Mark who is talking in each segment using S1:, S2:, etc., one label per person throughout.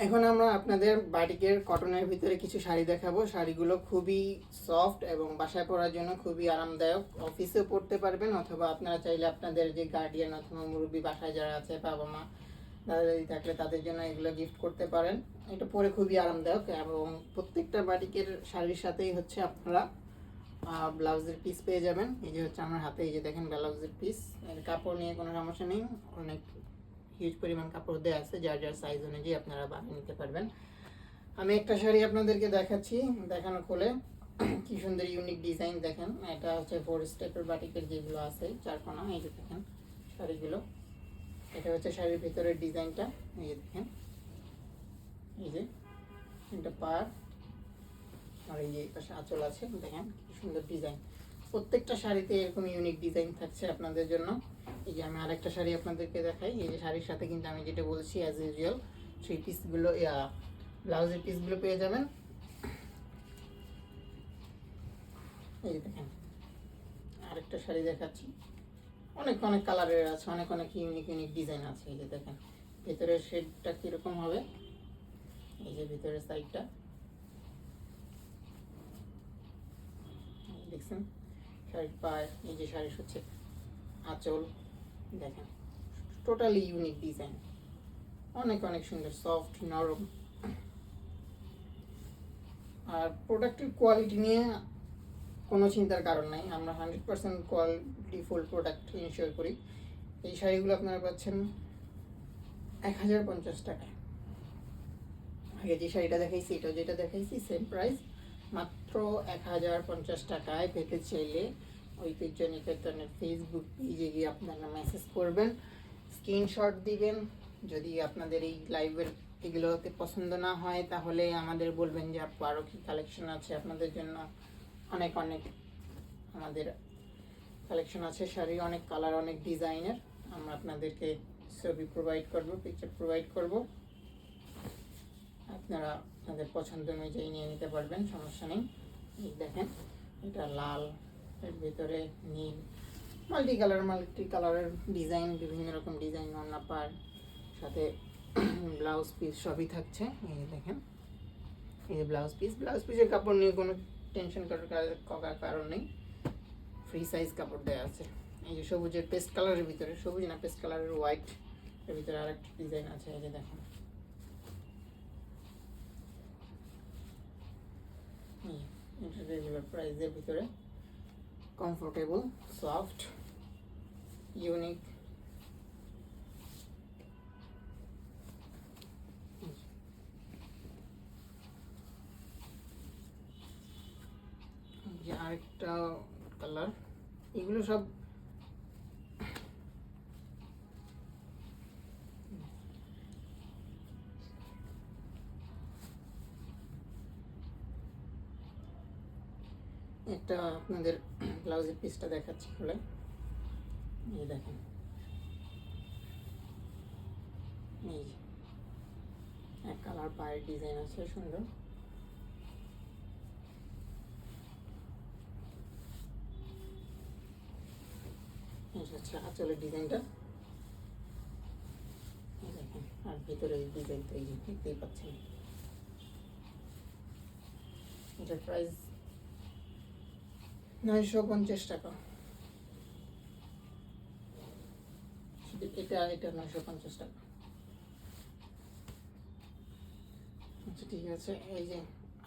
S1: এখন আমরা আপনাদের বাটিকের কটনের ভিতরে কিছু শাড়ি দেখাবো। শাড়িগুলো খুবই সফট এবং বাসায় পরার জন্য খুবই আরামদায়ক। অফিসেও পরতে পারবেন, অথবা আপনারা চাইলে আপনাদের যে গার্ডিয়ান অথবা মুরব্বী বাসায় যারা আছে, বাবা মা দাদা দাদি থাকলে তাদের জন্য এগুলো গিফট করতে পারেন। এটা পরে খুবই আরামদায়ক এবং প্রত্যেকটা বাটিকের শাড়ির সাথেই হচ্ছে আপনারা ব্লাউজের পিস পেয়ে যাবেন। এই যে হচ্ছে আমার হাতে, এই যে দেখেন ব্লাউজের পিস। এর কাপড় নিয়ে কোনো সমস্যা নেই, অনেক হিউজ পরিমাণ কাপড় দেওয়া আছে, যার যার সাইজ অনুযায়ী আপনারা বানিয়ে নিতে পারবেন। আমি একটা শাড়ি আপনাদেরকে দেখাচ্ছি, দেখানো খুলে কি সুন্দর ইউনিক ডিজাইন দেখেন। এটা হচ্ছে 4 স্টেপের বাটিকের যেগুলো আছে চারকোনা, এই যে দেখেন শাড়িগুলো। এটা হচ্ছে শাড়ির ভিতরের ডিজাইনটা, এই যে দেখেন, এই যে এটা পার, আর এই যে পাশে আঁচল আছে, দেখেন কি সুন্দর ডিজাইন। প্রত্যেকটা শাড়িতে এরকম ইউনিক ডিজাইন থাকছে আপনাদের জন্য। এই যে আমি আরেকটা শাড়ি আপনাদেরকে দেখাই। এই যে শাড়ির সাথে কিন্তু আমি যেটা বলছি অ্যাজ ইউজুয়াল সেই পিসগুলো, ব্লাউজের পিসগুলো পেয়ে যাবেন। এই যে দেখেন আরেকটা শাড়ি দেখাচ্ছি, অনেক অনেক কালারের আছে, অনেক অনেক ইউনিক ইউনিক ডিজাইন আছে। এই যে দেখেন ভেতরের শেডটা কীরকম হবে, এই যে ভিতরের সাইডটা দেখছেন, শাড়ির পায়ে, এই যে শাড়ির হচ্ছে আঁচল, দেখেন টোটালি ইউনিক ডিজাইন, অনেক অনেক সুন্দর, সফট নরম। আর প্রোডাক্টের কোয়ালিটি নিয়ে কোনো চিন্তার কারণ নাই, আমরা 100% কোয়ালিটি ফুল প্রোডাক্ট ইনশিওর করি। এই শাড়িগুলো আপনারা পাচ্ছেন 1050 টাকায়। আগে যে শাড়িটা দেখাইছি, এটা যেটা দেখাইছি সেম প্রাইস, মাত্র 1050 টাকায়। পেতে চাইলে ঐতিহ্য নিকেতনের ফেসবুক পেজে গিয়ে আপনারা মেসেজ করবেন, স্ক্রিনশট দিবেন। যদি আপনাদের এই লাইভের এগুলোতে পছন্দ না হয় তাহলে আমাদের বলবেন যে আপু আরও কী কালেকশন আছে আপনাদের জন্য। অনেক অনেক আমাদের কালেকশন আছে শাড়ি, অনেক কালার, অনেক ডিজাইনের। আমরা আপনাদেরকে ছবি প্রোভাইড করব, পিকচার প্রোভাইড করব, আপনারা আপনাদের পছন্দ অনুযায়ী নিয়ে নিতে পারবেন, সমস্যা নেই। দেখেন এটা লাল, এর ভিতরে নীল, মাল্টি কালারের ডিজাইন, বিভিন্ন রকম ডিজাইন, ওড়না পার সাথে ব্লাউজ পিস সবই থাকছে। এই দেখেন, এই যে ব্লাউজ পিসের কাপড় নিয়ে কোনো টেনশন করার কারণ নেই, ফ্রি সাইজ কাপড় দেওয়া আছে। এই যে সবুজের পেস্ট কালারের ভিতরে, সবুজ না পেস্ট কালারের হোয়াইট এর ভিতরে আরেকটা ডিজাইন আছে, এই যে দেখেন। এটা রেগুলার প্রাইসের ভিতরে, কমফোর্টেবল, সফট, ইউনিক। আরেকটা কালার, এগুলো সব একটা আপনাদের ব্লাউজের পিসটা দেখাচ্ছি খুলে, এই দেখেন, এই এক কালার পায়ের ডিজাইন আছে সুন্দর। এই হচ্ছে আঁচলের ডিজাইনটা, দেখেন। আর ভিতরে এই ডিজাইনটা এই যে দেখতেই পাচ্ছেন। এটার প্রাইস 950 টাকা। এটা 950 টাকা। আচ্ছা ঠিক আছে। এই যে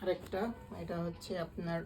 S1: আরেকটা, এটা হচ্ছে আপনার